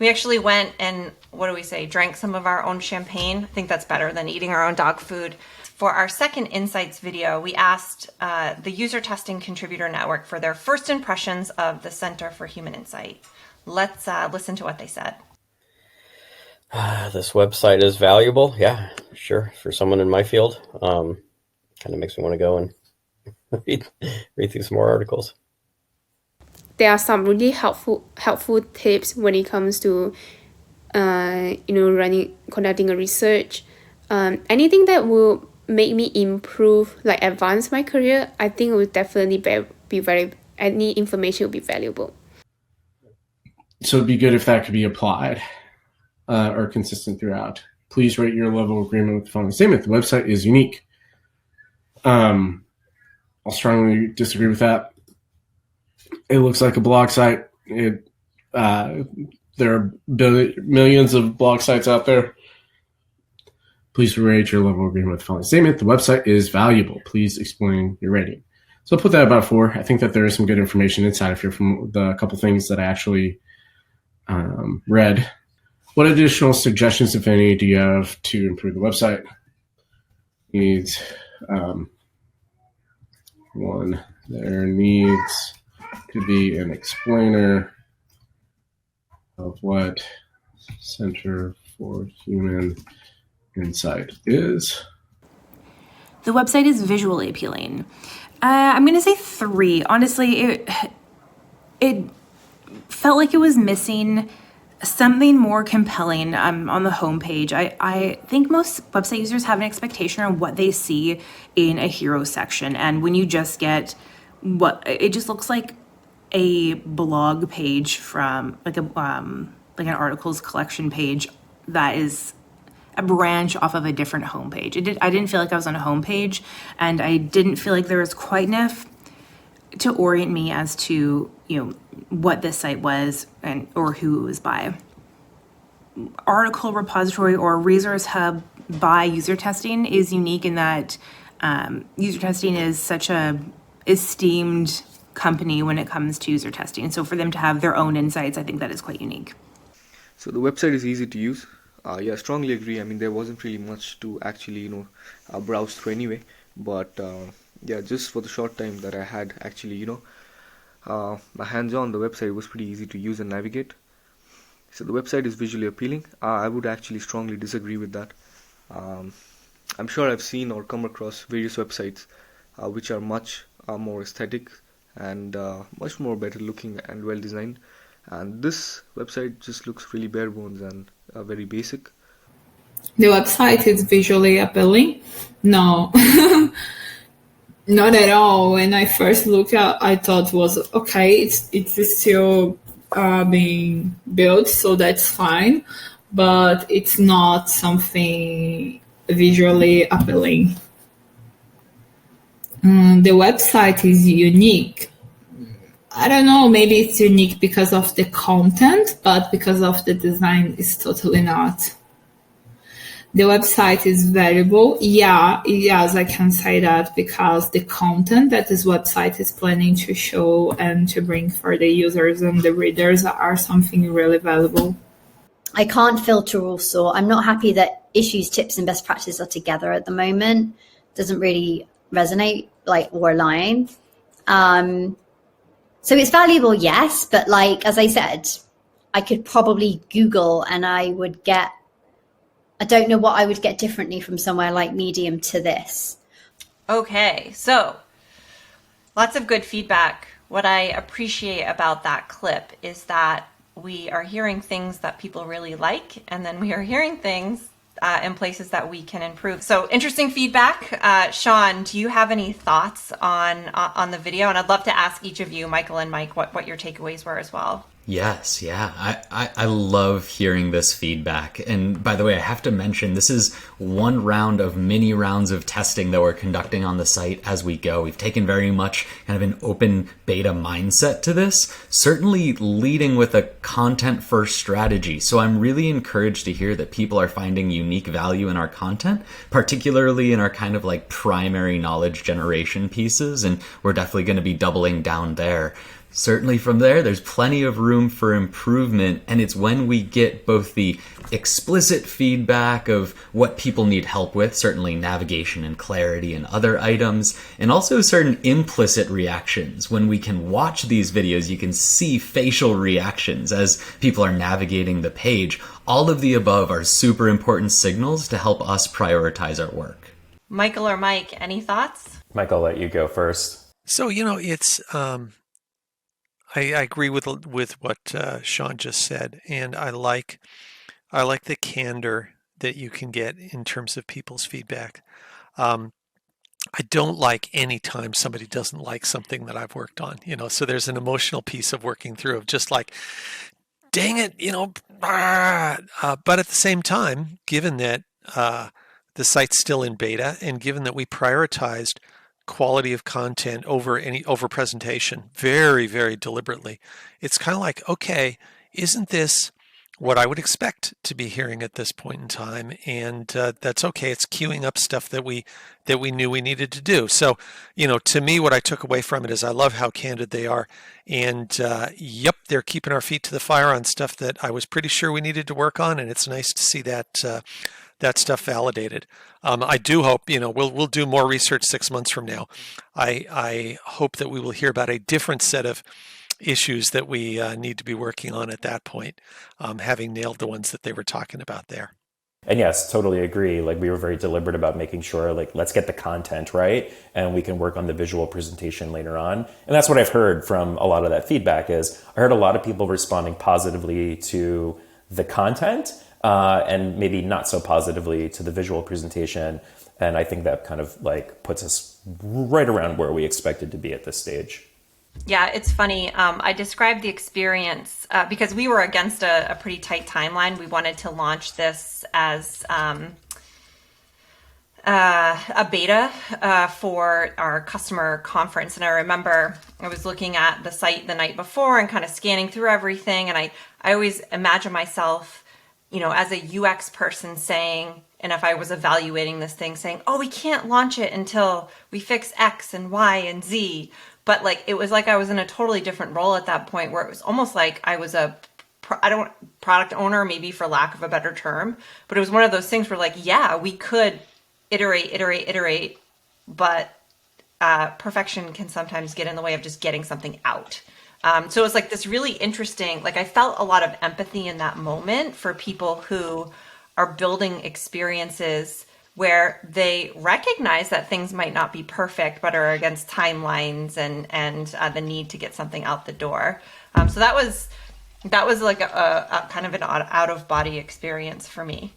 We actually went and, what do we say, drank some of our own champagne. I think that's better than eating our own dog food. For our second Insights video, we asked the User Testing Contributor Network for their first impressions of the Center for Human Insight. Let's listen to what they said. This website is valuable. Yeah, sure. For someone in my field, kind of makes me want to go and read through some more articles. There are some really helpful tips when it comes to, conducting a research. Anything that will make me improve, like advance my career, I think it would definitely any information will be valuable. So it'd be good if that could be applied or consistent throughout. Please rate your level of agreement with the following statement. The website is unique. I'll strongly disagree with that. It looks like a blog site. There are millions of blog sites out there. Please rate your level of agreement with the following statement. The website is valuable. Please explain your rating. So I'll put that about 4. I think that there is some good information inside of here from the couple things that I actually read. What additional suggestions, if any, do you have to improve the website? Needs 1. There needs to be an explainer of what Center for Human Insight is. The website is visually appealing. I'm going to say 3. Honestly, it felt like it was missing something more compelling on the homepage. I think most website users have an expectation on what they see in a hero section. And when you just get it just looks like a blog page from like an articles collection page that is a branch off of a different homepage. I didn't feel like I was on a homepage, and I didn't feel like there was quite enough to orient me as to what this site was or who it was by. Article repository or resource hub by user testing is unique in that user testing is such a esteemed company when it comes to user testing. So for them to have their own insights, I think that is quite unique. So the website is easy to use. Yeah, I strongly agree. I mean, there wasn't really much to actually, browse through anyway. But yeah, just for the short time that I had actually, my hands-on, the website was pretty easy to use and navigate. So the website is visually appealing. I would actually strongly disagree with that. I'm sure I've seen or come across various websites which are much more aesthetic and much more better looking and well designed. And this website just looks really bare bones and very basic. The website is visually appealing? No, not at all. When I first looked at, I thought was okay. It's still being built, so that's fine. But it's not something visually appealing. The website is unique. I don't know, maybe it's unique because of the content, but because of the design, it's totally not. The website is valuable. Yes, I can say that because the content that this website is planning to show and to bring for the users and the readers are something really valuable. I can't filter also. I'm not happy that issues, tips, and best practices are together at the moment. Doesn't really resonate or align. So it's valuable, yes, but as I said, I could probably Google and I don't know what I would get differently from somewhere like Medium to this. Okay, so lots of good feedback. What I appreciate about that clip is that we are hearing things that people really like, and then we are hearing things in places that we can improve. So interesting feedback. Sean, do you have any thoughts on the video? And I'd love to ask each of you, Michael and Mike, what your takeaways were as well. Yes, yeah. I love hearing this feedback. And by the way, I have to mention, this is one round of mini rounds of testing that we're conducting on the site as we go. We've taken very much kind of an open beta mindset to this, certainly leading with a content-first strategy. So I'm really encouraged to hear that people are finding unique value in our content, particularly in our kind of primary knowledge generation pieces. And we're definitely going to be doubling down there. Certainly from there's plenty of room for improvement, and it's when we get both the explicit feedback of what people need help with, certainly navigation and clarity and other items, and also certain implicit reactions. When we can watch these videos, you can see facial reactions as people are navigating the page. All of the above are super important signals to help us prioritize our work. Michael or Mike, any thoughts? Mike, I'll let you go first. So, it's I agree with what Sean just said, and I like the candor that you can get in terms of people's feedback. I don't like any time somebody doesn't like something that I've worked on, so there's an emotional piece of working through of just like, dang it, but at the same time, given that the site's still in beta, and given that we prioritized quality of content over presentation very, very deliberately, it's kind of like, okay, isn't this what I would expect to be hearing at this point in time? And that's okay. It's queuing up stuff that we knew we needed to do. So, to me, what I took away from it is I love how candid they are. And yep, they're keeping our feet to the fire on stuff that I was pretty sure we needed to work on. And it's nice to see that stuff validated. I do hope, we'll do more research 6 months from now. I hope that we will hear about a different set of issues that we need to be working on at that point, having nailed the ones that they were talking about there. And yes, totally agree. Like, we were very deliberate about making sure, like, let's get the content right, and we can work on the visual presentation later on. And that's what I've heard from a lot of that feedback is I heard a lot of people responding positively to the content, and maybe not so positively to the visual presentation. And I think that kind of like puts us right around where we expected to be at this stage. Yeah, it's funny. I described the experience because we were against a pretty tight timeline. We wanted to launch this as a beta for our customer conference. And I remember I was looking at the site the night before and kind of scanning through everything. And I always imagine myself, as a UX person saying, and if I was evaluating this thing saying, oh, we can't launch it until we fix X and Y and Z. But like, it was like I was in a totally different role at that point where it was almost like I was product owner, maybe for lack of a better term. But it was one of those things where like, yeah, we could iterate, but perfection can sometimes get in the way of just getting something out. So it was like this really interesting, like I felt a lot of empathy in that moment for people who are building experiences where they recognize that things might not be perfect, but are against timelines and the need to get something out the door. So that was like a kind of an out of body experience for me.